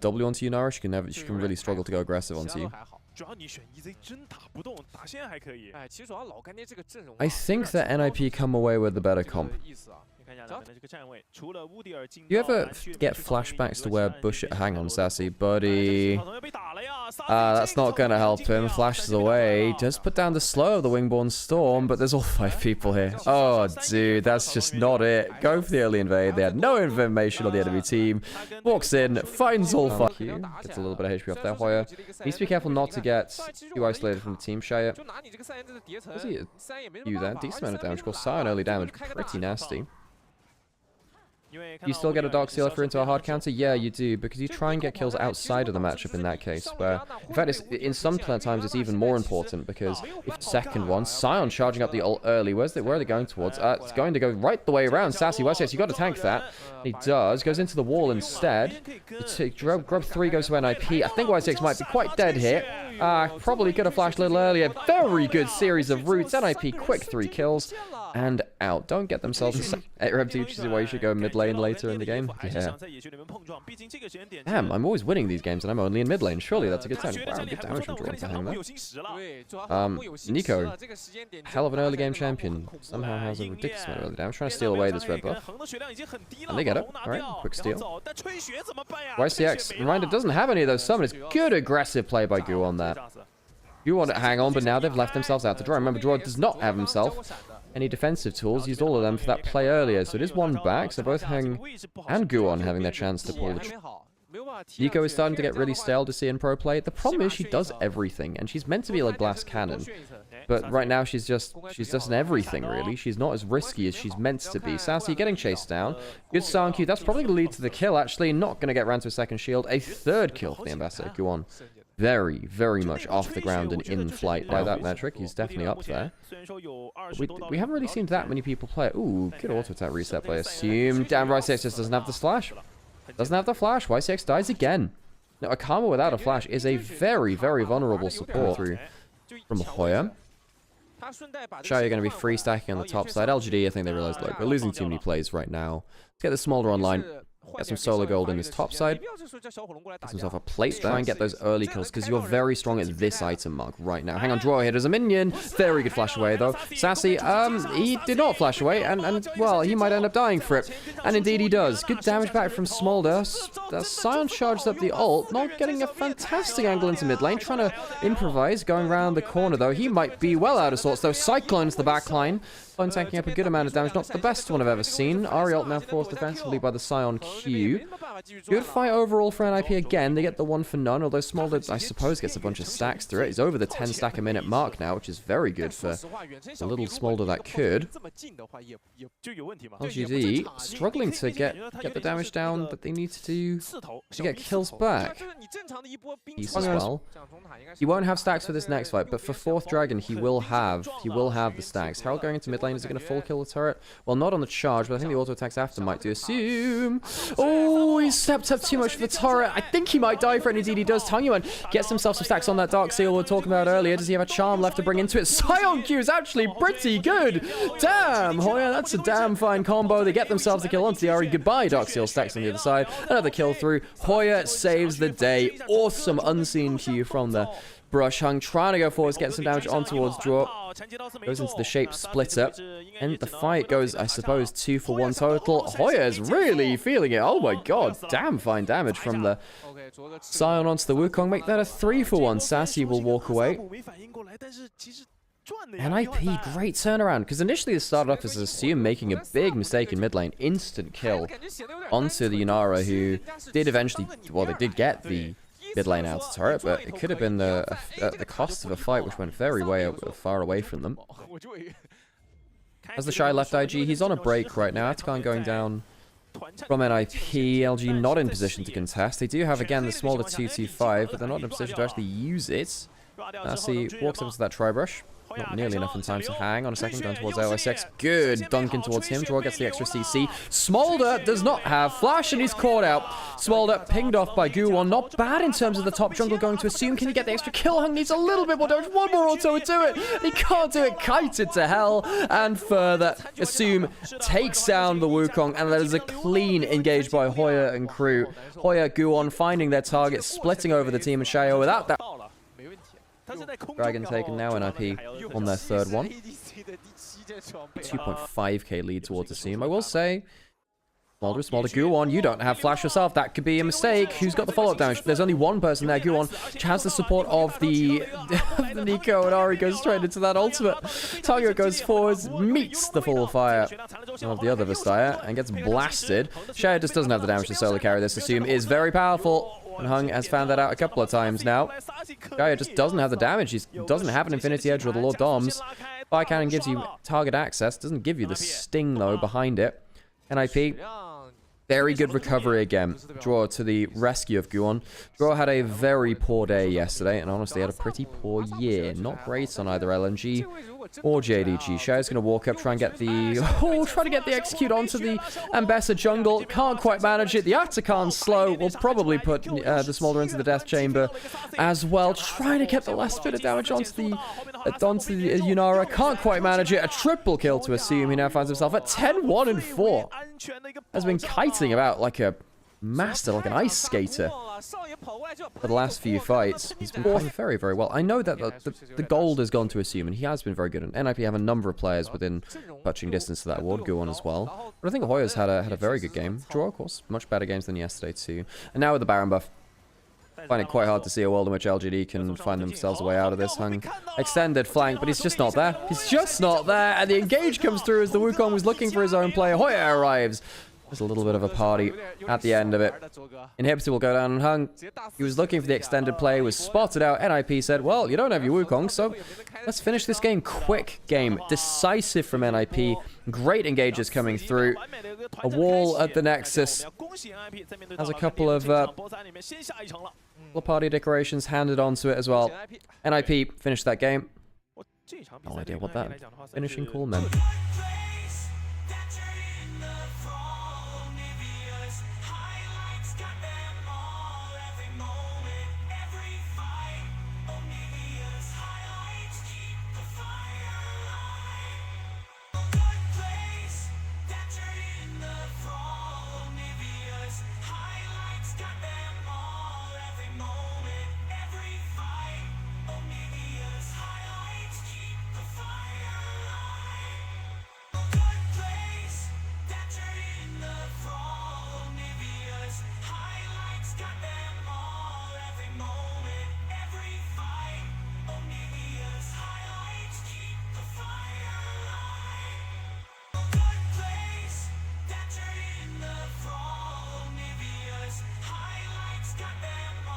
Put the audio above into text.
W onto Yunara, she can really struggle to go aggressive onto you. I think that NIP come away with the better comp. You ever get flashbacks to where Bush... Hang on, Sassy, buddy. That's not gonna help him. Flashes away. Just put down the slow of the Wingborn Storm, but there's all 5 people here. Oh, dude, that's just not it. Go for the early invade. They had no information on the enemy team. Walks in, finds all 5. Gets a little bit of HP off there. Hoya needs to be careful not to get too isolated from the team. Shaya. Was he you there? Decent amount of damage. Of course, Scion early damage. Pretty nasty. You still get a Dark Seal if you're into a hard counter? Yeah, you do, because you try and get kills outside of the matchup in that case, where, in fact, in some times it's even more important, because if second one, Scion charging up the ult early, where are they going towards? It's going to go right the way around. Sassy Wessex, you got to tank that. He does, goes into the wall instead. Grub 3 goes to NIP. I think Wessex might be quite dead here. Probably could have flashed a little earlier. Very good series of roots. NIP, quick 3 kills. And out. Don't get themselves... Reb teaches you why you should go mid lane later in the game. Yeah. Damn, I'm always winning these games and I'm only in mid lane. Surely that's a good sign. Wow, good damage from Drawn to hang there. Nico, hell of an early game champion. Somehow has a ridiculous amount of early damage. Trying to steal away this red buff. And they get it. Alright, quick steal. YCX, reminder, doesn't have any of those summons. Good aggressive play by Gu on that. You want to hang on, but now they've left themselves out to draw. Remember, Draw does not have himself any defensive tools. Used all of them for that play earlier, so it is one back. So both Heng and Guon having their chance to pull the... Nico is starting to get really stale to see in pro play. The problem is she does everything, and she's meant to be like glass cannon. But right now she's just an everything, really. She's not as risky as she's meant to be. Sassy getting chased down. Good Silent Q. That's probably going to lead to the kill, actually. Not going to get round to a second shield. A third kill for the Ambassador. Guon. Very, very much off the ground and in flight by that metric. He's definitely up there. We haven't really seen that many people play it. Ooh, good auto attack reset by Assume. Damn, YCX just doesn't have the slash. Doesn't have the flash. YCX dies again. Now, a Karma without a flash is a very, very vulnerable support through from Hoya. Shao, you're going to be free stacking on the top side. LGD, I think they realized, look, we're losing too many plays right now. Let's get the Smolder online. Get some solo gold in his top side. Get himself a plate. Try and get those early kills, because you're very strong at this item mark right now. Hang on, Draw here. There's a minion. Very good flash away, though. Sassy, he did not flash away, and well, he might end up dying for it. And indeed he does. Good damage back from Smolder. Scion charges up the ult, not getting a fantastic angle into mid lane. Trying to improvise, going around the corner, though. He might be well out of sorts, though. Cyclone's the back line. Cyclone tanking up a good amount of damage. Not the best one I've ever seen. Ariel now forced defensively by the Scion Q. Good fight overall for NIP again. They get the 1 for none, although Smolder, I suppose, gets a bunch of stacks through it. He's over the 10 stack a minute mark now, which is very good for a little Smolder that could. LGD struggling to get the damage down that they need to do to get kills back. He's as well. He won't have stacks for this next fight, but for 4th Dragon, he will have the stacks. Herald going into mid lane, is it going to full kill the turret? Well, not on the charge, but I think the auto attacks after might do. Assume. Oh, he stepped up too much for the turret. I think he might die for it, and indeed he does. Tangyuan gets himself some stacks on that Dark Seal we were talking about earlier. Does he have a charm left to bring into it? Scion Q is actually pretty good. Damn, Hoya, that's a damn fine combo. They get themselves a kill onto the Ari. Goodbye, Dark Seal stacks on the other side. Another kill through. Hoya saves the day. Awesome unseen Q from the Brush Hung, trying to go forwards, get some damage on towards Draw. Goes into the shape splitter. And the fight goes, I suppose, 2 for 1 total. Hoya's really feeling it. Oh my god, damn fine damage from the Scion onto the Wukong. Make that a 3 for 1. Sassy will walk away. NIP, great turnaround, because initially this started off as Assume making a big mistake in mid lane. Instant kill onto the Yunara, who did eventually, well, they did get the mid lane out of turret, but it could have been at the cost of a fight which went far away from them. As the Shy left IG, he's on a break right now. Atacon going down from NIP. LG not in position to contest. They do have, again, the smaller 225, but they're not in a position to actually use it. Sassy walks up to that Tri-Brush. Not nearly enough in time to hang on a second, going towards LSX. Good dunking towards him. Draw gets the extra CC. Smolder does not have flash, and he's caught out. Smolder pinged off by Guwon. Not bad in terms of the top jungle going to assume. Can he get the extra kill? Hung needs a little bit more damage. One more auto would do it. He can't do it. Kited to hell. And further, Assume takes down the Wukong, and that is a clean engage by Hoya and crew. Hoya, Guwon finding their target, splitting over the team, and Shayo without that. Dragon taken now, NIP on their third one. 2.5k lead towards Assume. I will say, Smolder, Guwon, you don't have flash yourself. That could be a mistake. Who's got the follow-up damage? There's only one person there, Guwon, which has the support of the Nico, and Ari goes straight into that ultimate. Target goes forwards, meets the full fire of the other Vastaya, and gets blasted. Shaya just doesn't have the damage to solo carry this. Assume is very powerful, and Hung has found that out a couple of times now. Shaya just doesn't have the damage. He doesn't have an Infinity Edge or the Lord Doms. Fire Cannon gives you target access, doesn't give you the sting, though, behind it. NIP, very good recovery again. Draw to the rescue of Guwon. Draw had a very poor day yesterday, and honestly had a pretty poor year. Not great on either LNG or JDG. Shao's going to walk up, try and get the... Oh, try to get the execute onto the Ambessa jungle. Can't quite manage it. The Atakan's slow. Will probably put the Smolder into the death chamber as well. Trying to get the last bit of damage onto the Yunara. Can't quite manage it. A triple kill to Assume. He now finds himself at 10-1 and 4. Has been kiting about like a master, like an ice skater for the last few fights. He's been playing very, very well. I know that the gold has gone to Assume, and he has been very good. And NIP have a number of players within touching distance to that award. Guwon as well. But I think Hoya's had a very good game. Draw, of course, much better games than yesterday too. And now with the Baron buff, I find it quite hard to see a world in which LGD can find themselves a way out of this. Hung extended flank, but he's just not there. He's just not there, and the engage comes through as the Wukong was looking for his own player. Hoya arrives. There's a little bit of a party at the end of it. Inhibitor will go down and Hung. He was looking for the extended play, was spotted out. NIP said, well, you don't have your Wukong, so let's finish this game. Quick game. Decisive from NIP. Great engages coming through. A wall at the Nexus. Has a couple of party decorations handed onto it as well. NIP finished that game. No idea what that finishing call meant.